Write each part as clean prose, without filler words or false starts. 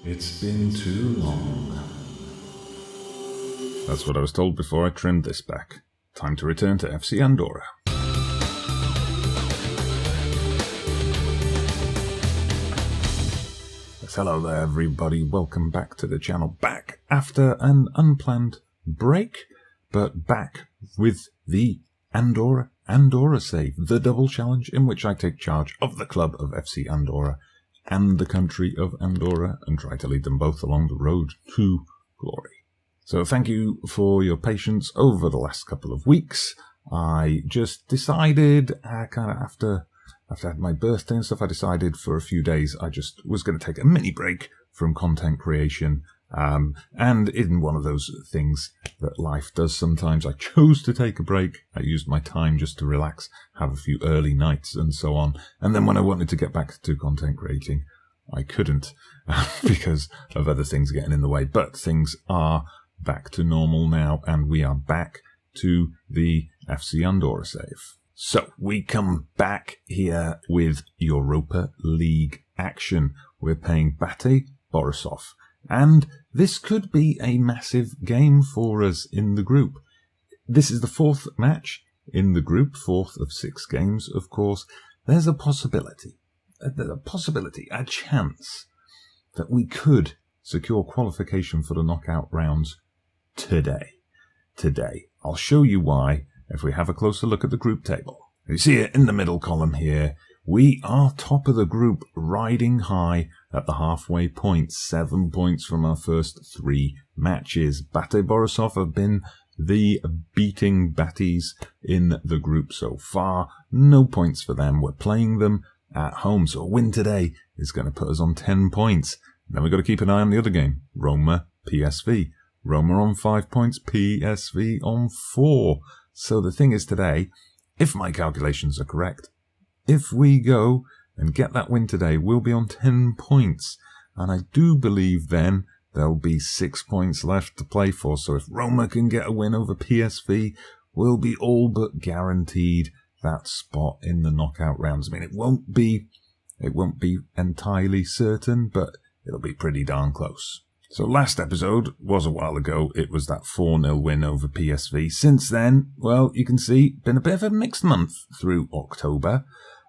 It's been too long. That's what I was told before I trimmed this back. Time to return to FC Andorra. Yes, hello there everybody, welcome back to the channel. Back after an unplanned break, but back with the Andorra save, the double challenge in which I take charge of the club of FC Andorra and the country of Andorra and try to lead them both along the road to glory. So thank you for your patience over the last couple of weeks. I just decided, kind of after I had my birthday and stuff, I decided for a few days I just was going to take a mini break from content creation. And in one of those things that life does sometimes, I chose to take a break. I used my time just to relax, have a few early nights and so on. And then when I wanted to get back to content creating, I couldn't because of other things getting in the way. But things are back to normal now, and we are back to the FC Andorra save. So we come back here with Europa League action. We're playing BATE Barisov. And this could be a massive game for us in the group. This is the fourth match in the group, fourth of 6 games, of course. There's a possibility, a chance that we could secure qualification for the knockout rounds today. I'll show you why if we have a closer look at the group table. You see it in the middle column here. We are top of the group, riding high at the halfway point, 7 points from our first 3 matches. BATE Barisov have been the beating Bates in the group so far. No points for them. We're playing them at home, so a win today is going to put us on 10 points. Then we've got to keep an eye on the other game, Roma PSV. Roma on 5 points, PSV on 4. So the thing is today, if my calculations are correct, if we go and get that win today, we'll be on 10 points. And I do believe then there'll be 6 points left to play for. So if Roma can get a win over PSV, we'll be all but guaranteed that spot in the knockout rounds. I mean, it won't be entirely certain, but it'll be pretty darn close. So last episode was a while ago. It was that 4-0 win over PSV. Since then, well, you can see, been a bit of a mixed month through October.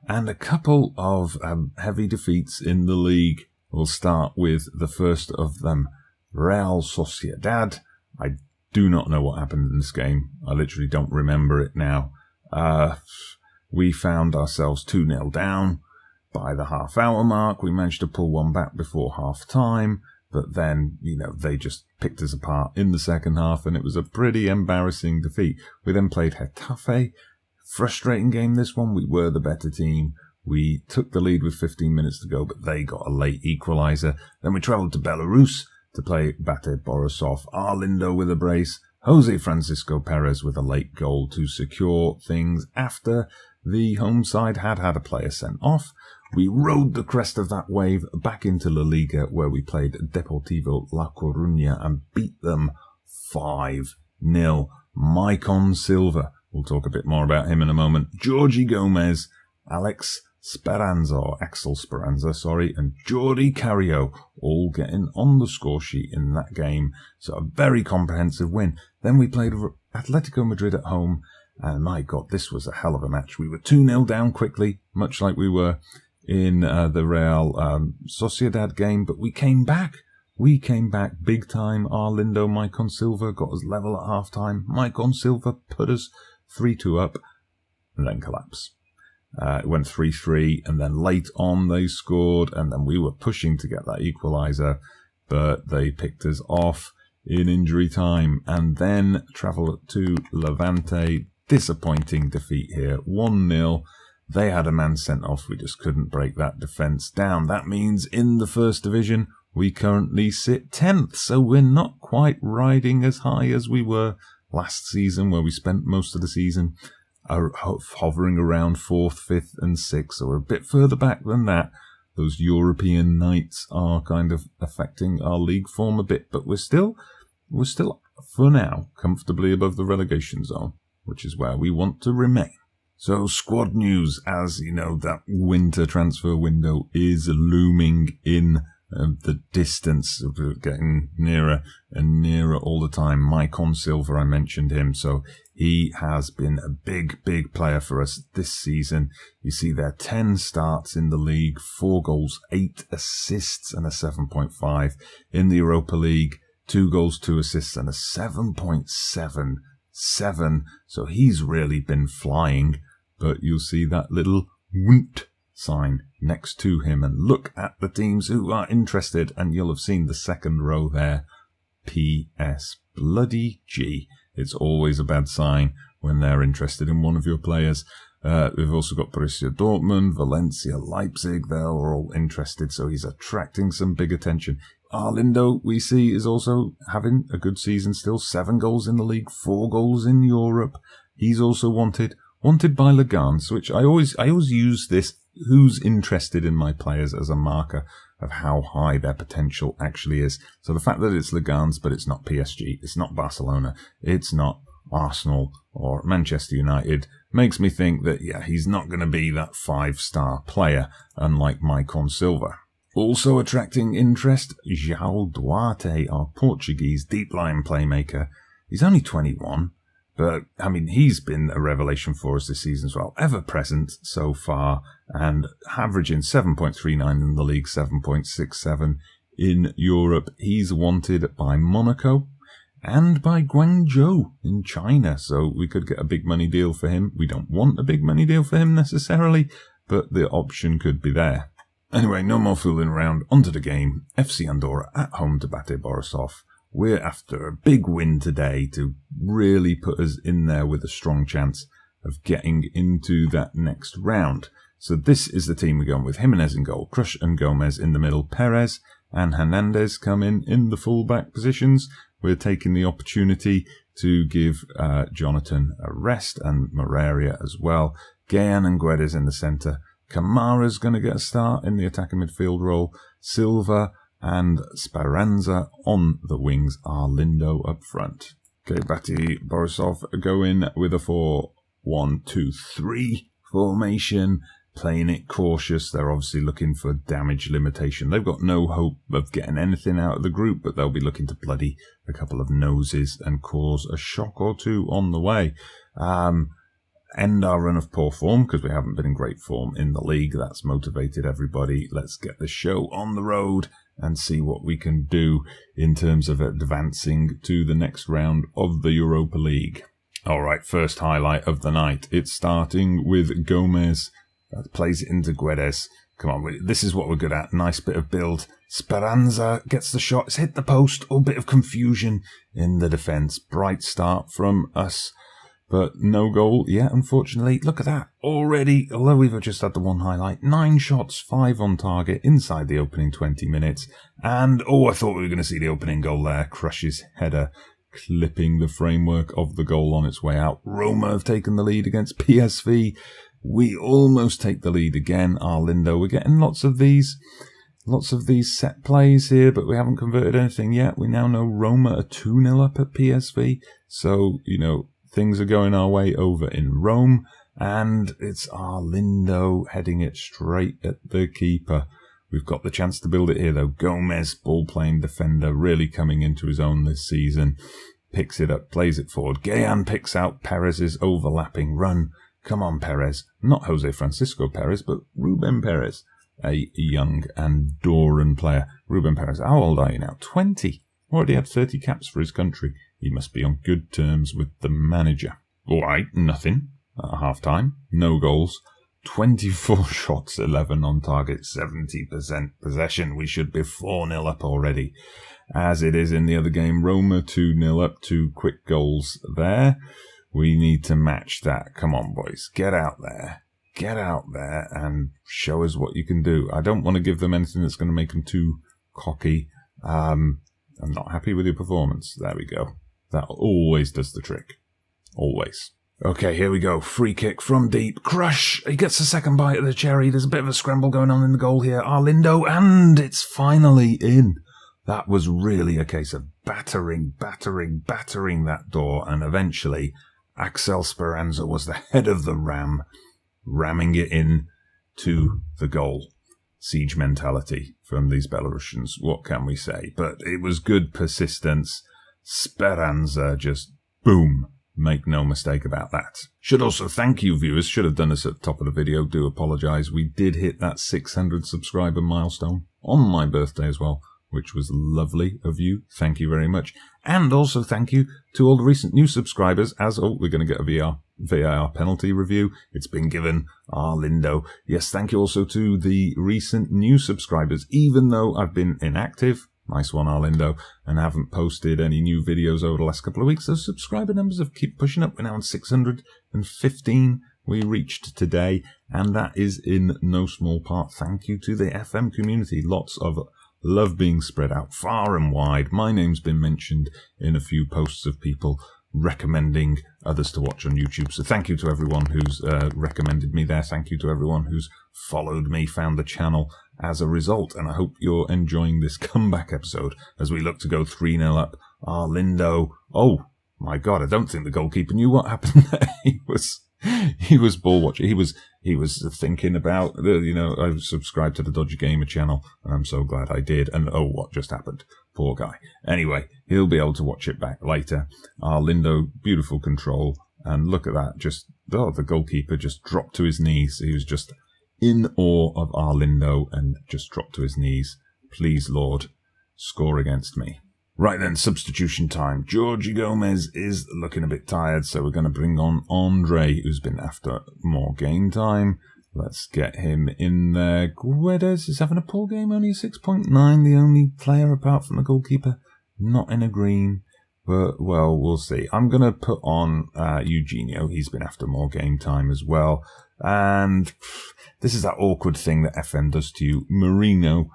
And a couple of heavy defeats in the league. We'll start with the first of them, Real Sociedad. I do not know what happened in this game. I literally don't remember it now. We found ourselves 2-0 down by the half-hour mark. We managed to pull one back before half-time. But then, they just picked us apart in the second half, and it was a pretty embarrassing defeat. We then played Getafe. Frustrating game, this one. We were the better team. We took the lead with 15 minutes to go, but they got a late equaliser. Then we travelled to Belarus to play BATE Barisov. Arlindo with a brace. Jose Francisco Perez with a late goal to secure things after the home side had a player sent off. We rode the crest of that wave back into La Liga, where we played Deportivo La Coruña and beat them 5-0. Maicon Silva. We'll talk a bit more about him in a moment. Georgie Gomez, Axel Speranza, and Jordi Cario all getting on the score sheet in that game. So a very comprehensive win. Then we played Atletico Madrid at home, and my God, this was a hell of a match. We were 2-0 down quickly, much like we were in the Real Sociedad game, but we came back. We came back big time. Arlindo, Maicon Silva got us level at half-time. Maicon Silva put us 3-2 up, and then collapse. It went 3-3, and then late on they scored, and then we were pushing to get that equaliser, but they picked us off in injury time, and then travel to Levante. Disappointing defeat here, 1-0. They had a man sent off. We just couldn't break that defence down. That means in the first division, we currently sit 10th, so we're not quite riding as high as we were last season, where we spent most of the season hovering around 4th, 5th and 6th, so we're a bit further back than that. Those European nights are kind of affecting our league form a bit, but we're still, for now, comfortably above the relegation zone, which is where we want to remain. So squad news, as you know, that winter transfer window is looming in the distance of getting nearer and nearer all the time. Maicon Silva, I mentioned him, so he has been a big player for us this season. You see there, 10 starts in the league, 4 goals, 8 assists and a 7.5. In the Europa League, 2 goals, 2 assists and a 7.77. So he's really been flying, but you'll see that little wunt sign next to him, and look at the teams who are interested, and you'll have seen the second row there, PS bloody G. It's always a bad sign when they're interested in one of your players. We've also got Borussia Dortmund, Valencia, Leipzig. They're all interested, so he's attracting some big attention. Arlindo, we see, is also having a good season still. 7 goals in the league, 4 goals in Europe. He's also wanted by Legans, which I always use this who's interested in my players as a marker of how high their potential actually is. So the fact that it's Legans, but it's not PSG, it's not Barcelona, it's not Arsenal or Manchester United, makes me think that, yeah, he's not going to be that 5-star player, unlike Maicon Silva. Also attracting interest, João Duarte, our Portuguese deep-line playmaker. He's only 21. But, I mean, he's been a revelation for us this season as well. Ever present so far, and averaging 7.39 in the league, 7.67 in Europe. He's wanted by Monaco and by Guangzhou in China. So we could get a big money deal for him. We don't want a big money deal for him necessarily, but the option could be there. Anyway, no more fooling around. Onto the game. FC Andorra at home to BATE Barisov. We're after a big win today to really put us in there with a strong chance of getting into that next round. So this is the team we're going with. Jimenez in goal, Crush and Gomez in the middle, Perez and Hernandez come in the full-back positions. We're taking the opportunity to give Jonathan a rest and Moreira as well. Guyan and Guedes in the centre. Kamara's going to get a start in the attacking midfield role. Silva and Speranza on the wings, Arlindo up front. Okay, BATE Barisov go in with a 4-1-2-3 formation, playing it cautious. They're obviously looking for damage limitation. They've got no hope of getting anything out of the group, but they'll be looking to bloody a couple of noses and cause a shock or two on the way. End our run of poor form, because we haven't been in great form in the league. That's motivated everybody. Let's get the show on the road and see what we can do in terms of advancing to the next round of the Europa League. All right, first highlight of the night. It's starting with Gomez. That plays it into Guedes. Come on, this is what we're good at. Nice bit of build. Speranza gets the shot. It's hit the post. Oh, bit of confusion in the defence. Bright start from us, but no goal yet, unfortunately. Look at that. Already, although we've just had the one highlight, 9 shots, 5 on target inside the opening 20 minutes. And, I thought we were going to see the opening goal there. Crush's header clipping the framework of the goal on its way out. Roma have taken the lead against PSV. We almost take the lead again. Arlindo, we're getting lots of these set plays here, but we haven't converted anything yet. We now know Roma are 2-0 up at PSV. So, things are going our way over in Rome, and it's Arlindo heading it straight at the keeper. We've got the chance to build it here, though. Gomez, ball-playing defender, really coming into his own this season. Picks it up, plays it forward. Guyan picks out Perez's overlapping run. Come on, Perez. Not Jose Francisco Perez, but Ruben Perez, a young Andorran player. Ruben Perez, how old are you now? 20. Already had 30 caps for his country. He must be on good terms with the manager. All right, nothing at half-time. No goals. 24 shots, 11 on target, 70% possession. We should be 4-0 up already. As it is in the other game, Roma 2-0 up, 2 quick goals there. We need to match that. Come on, boys. Get out there. Get out there and show us what you can do. I don't want to give them anything that's going to make them too cocky. I'm not happy with your performance. There we go. That always does the trick. Always. Okay, here we go. Free kick from deep. Crush! He gets the second bite of the cherry. There's a bit of a scramble going on in the goal here. Arlindo, and it's finally in. That was really a case of battering that door, and eventually Axel Speranza was the head of the ram, ramming it in to the goal. siege mentality from these Belarusians. What can we say? But it was good persistence. Speranza, just boom. Make no mistake about that. Should also thank you, viewers. Should have done this at the top of the video. Do apologise. We did hit that 600 subscriber milestone on my birthday as well, which was lovely of you. Thank you very much. And also thank you to all the recent new subscribers. We're going to get a VAR penalty review. It's been given. Lindo. Yes, thank you also to the recent new subscribers. Even though I've been inactive, nice one, Arlindo, and haven't posted any new videos over the last couple of weeks, those subscriber numbers have kept pushing up. We're now on 615 we reached today, and that is in no small part thank you to the FM community. Lots of love being spread out far and wide. My name's been mentioned in a few posts of people recommending others to watch on YouTube. So thank you to everyone who's recommended me there. Thank you to everyone who's followed me, found the channel as a result. And I hope you're enjoying this comeback episode as we look to go 3-0 up. Lindo. Oh, my God, I don't think the goalkeeper knew what happened there. He was ball watching. He was thinking about, I subscribed to the Dodgy Gamer channel, and I'm so glad I did. And oh, what just happened? Poor guy. Anyway, he'll be able to watch it back later. Lindo, beautiful control. And look at that. The goalkeeper just dropped to his knees. He was just in awe of Lindo and just dropped to his knees. Please, Lord, score against me. Right then, substitution time. Georgie Gomez is looking a bit tired, so we're going to bring on Andre, who's been after more game time. Let's get him in there. Guedes is having a poor game, only a 6.9, the only player apart from the goalkeeper not in a green. But, well, we'll see. I'm going to put on Eugenio. He's been after more game time as well. And this is that awkward thing that FM does to you. Moreno,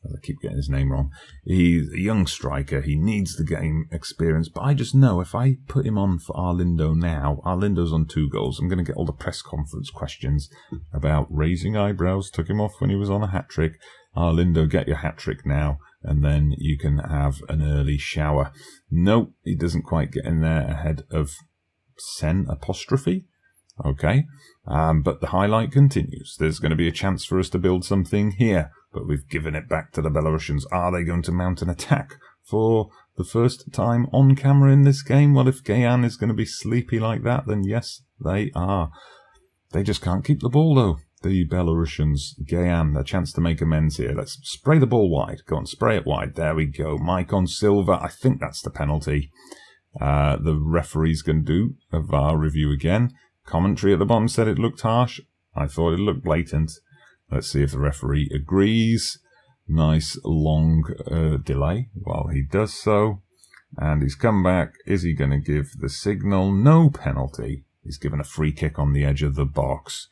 I keep getting his name wrong. He's a young striker. He needs the game experience. But I just know if I put him on for Arlindo now, Arlindo's on 2 goals. I'm going to get all the press conference questions about raising eyebrows. Took him off when he was on a hat-trick. Arlindo, get your hat-trick now, and then you can have an early shower. Nope, he doesn't quite get in there ahead of Sen apostrophe. Okay, but the highlight continues. There's going to be a chance for us to build something here. But we've given it back to the Belarusians. Are they going to mount an attack for the first time on camera in this game? Well, if Gayan is going to be sleepy like that, then yes, they are. They just can't keep the ball, though. The Belarusians. Gayan, a chance to make amends here. Let's spray the ball wide. Go on, spray it wide. There we go. Mike on Silva. I think that's the penalty. The referee's going to do a VAR review again. Commentary at the bottom said it looked harsh. I thought it looked blatant. Let's see if the referee agrees. Nice long delay while he does so. And he's come back. Is he going to give the signal? No penalty. He's given a free kick on the edge of the box.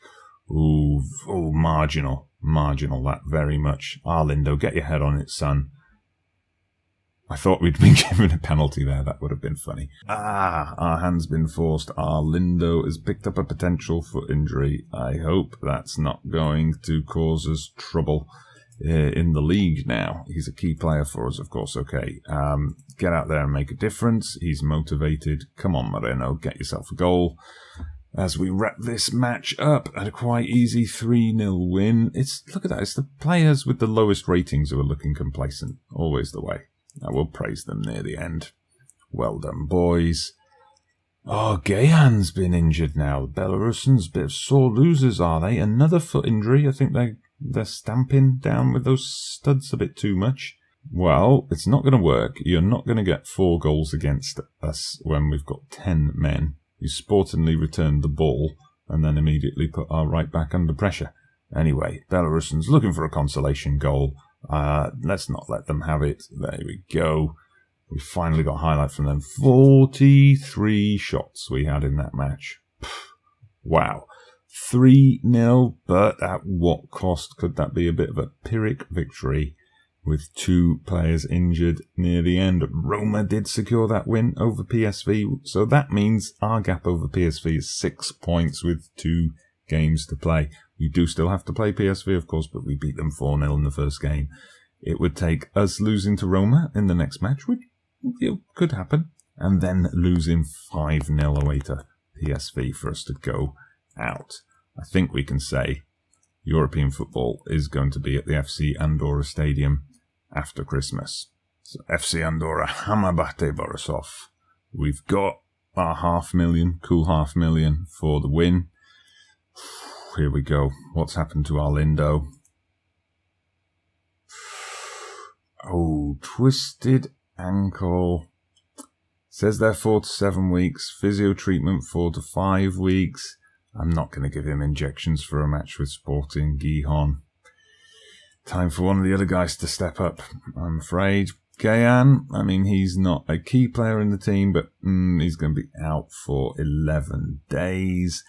Ooh, marginal. Marginal, that very much. Lindo, get your head on it, son. I thought we'd been given a penalty there. That would have been funny. Our hand's been forced. Lindo has picked up a potential foot injury. I hope that's not going to cause us trouble in the league now. He's a key player for us, of course. Okay, get out there and make a difference. He's motivated. Come on, Moreno, get yourself a goal. As we wrap this match up at a quite easy 3-0 win. Look at that. It's the players with the lowest ratings who are looking complacent. Always the way. I will praise them near the end. Well done, boys. Gayan's been injured now. The Belarusians, bit of sore losers, are they? Another foot injury. I think they're stamping down with those studs a bit too much. Well, it's not going to work. You're not going to get 4 goals against us when we've got 10 men. You sportingly returned the ball and then immediately put our right back under pressure. Anyway, Belarusians looking for a consolation goal. Let's not let them have it. There we go. We finally got a highlight from them. 43 shots we had in that match. Wow. 3-0, but at what cost? Could that be a bit of a Pyrrhic victory with 2 players injured near the end? Roma did secure that win over PSV, so that means our gap over PSV is 6 points with 2 games to play. We do still have to play PSV, of course, but we beat them 4-0 in the first game. It would take us losing to Roma in the next match, which could happen, and then losing 5-0 away to PSV for us to go out. I think we can say European football is going to be at the FC Andorra Stadium after Christmas. So FC Andorra, BATE Barisov. We've got our cool $500,000 for the win. Here we go. What's happened to our Lindo? Oh, twisted ankle. Says they're 4 to 7 weeks. Physio treatment 4 to 5 weeks. I'm not going to give him injections for a match with Sporting Gijón. Time for one of the other guys to step up, I'm afraid. Gayan, I mean, he's not a key player in the team, but he's going to be out for 11 days.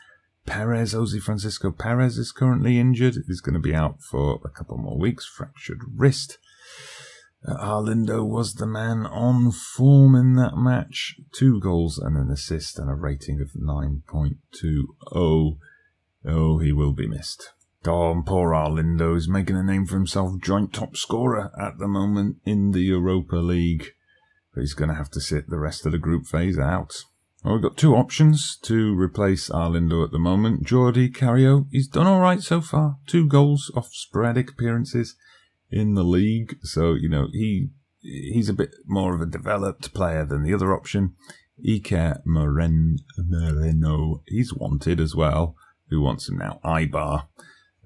Perez, Jose Francisco Perez is currently injured. He's going to be out for a couple more weeks, fractured wrist. Arlindo was the man on form in that match. 2 goals and an assist and a rating of 9.20. Oh, he will be missed. Oh, poor Arlindo is making a name for himself, joint top scorer at the moment in the Europa League. But he's going to have to sit the rest of the group phase out. Well, we've got 2 options to replace Arlindo at the moment. Jordi Carrillo, he's done all right so far. 2 goals off sporadic appearances in the league. So, you know, he's a bit more of a developed player than the other option. Iker Moreno, he's wanted as well. Who wants him now? Ibar.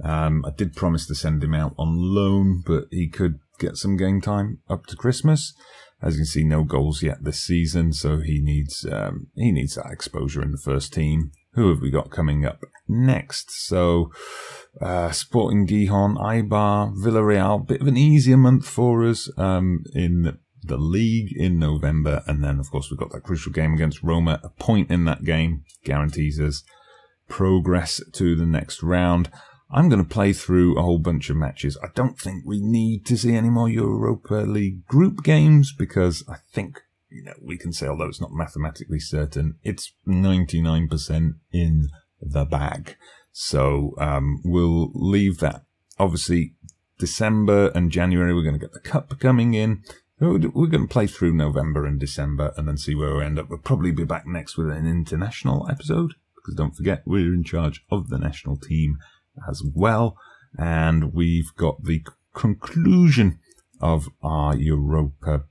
I did promise to send him out on loan, but he could get some game time up to Christmas. As you can see, no goals yet this season, so he needs that exposure in the first team. Who have we got coming up next? So, Sporting Gijón, Ibar, Villarreal. Bit of an easier month for us in the league in November. And then, of course, we've got that crucial game against Roma. A point in that game guarantees us progress to the next round. I'm going to play through a whole bunch of matches. I don't think we need to see any more Europa League group games because I think, you know, we can say, although it's not mathematically certain, it's 99% in the bag. So we'll leave that. Obviously, December and January, we're going to get the cup coming in. We're going to play through November and December and then see where we end up. We'll probably be back next with an international episode because don't forget, we're in charge of the national team as well. And we've got the conclusion of our European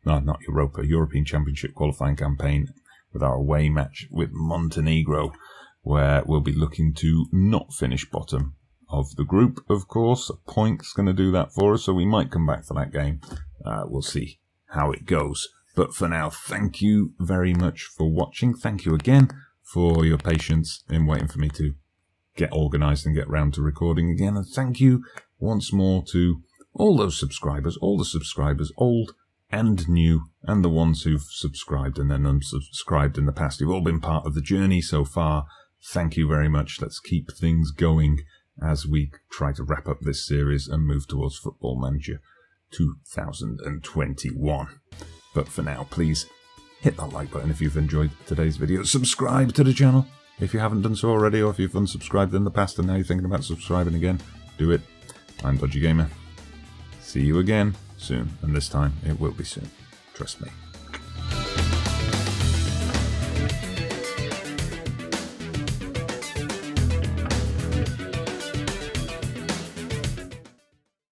Championship qualifying campaign with our away match with Montenegro, where we'll be looking to not finish bottom of the group, of course. A point's going to do that for us, so we might come back for that game. We'll see how it goes. But for now, thank you very much for watching. Thank you again for your patience in waiting for me to get organised and get round to recording again. And thank you once more to all those subscribers, all the subscribers, old and new, and the ones who've subscribed and then unsubscribed in the past. You've all been part of the journey so far. Thank you very much. Let's keep things going as we try to wrap up this series and move towards Football Manager 2021. But for now, please hit that like button if you've enjoyed today's video. Subscribe to the channel if you haven't done so already, or if you've unsubscribed in the past and now you're thinking about subscribing again, do it. I'm Dodgy Gamer. See you again soon, and this time it will be soon. Trust me.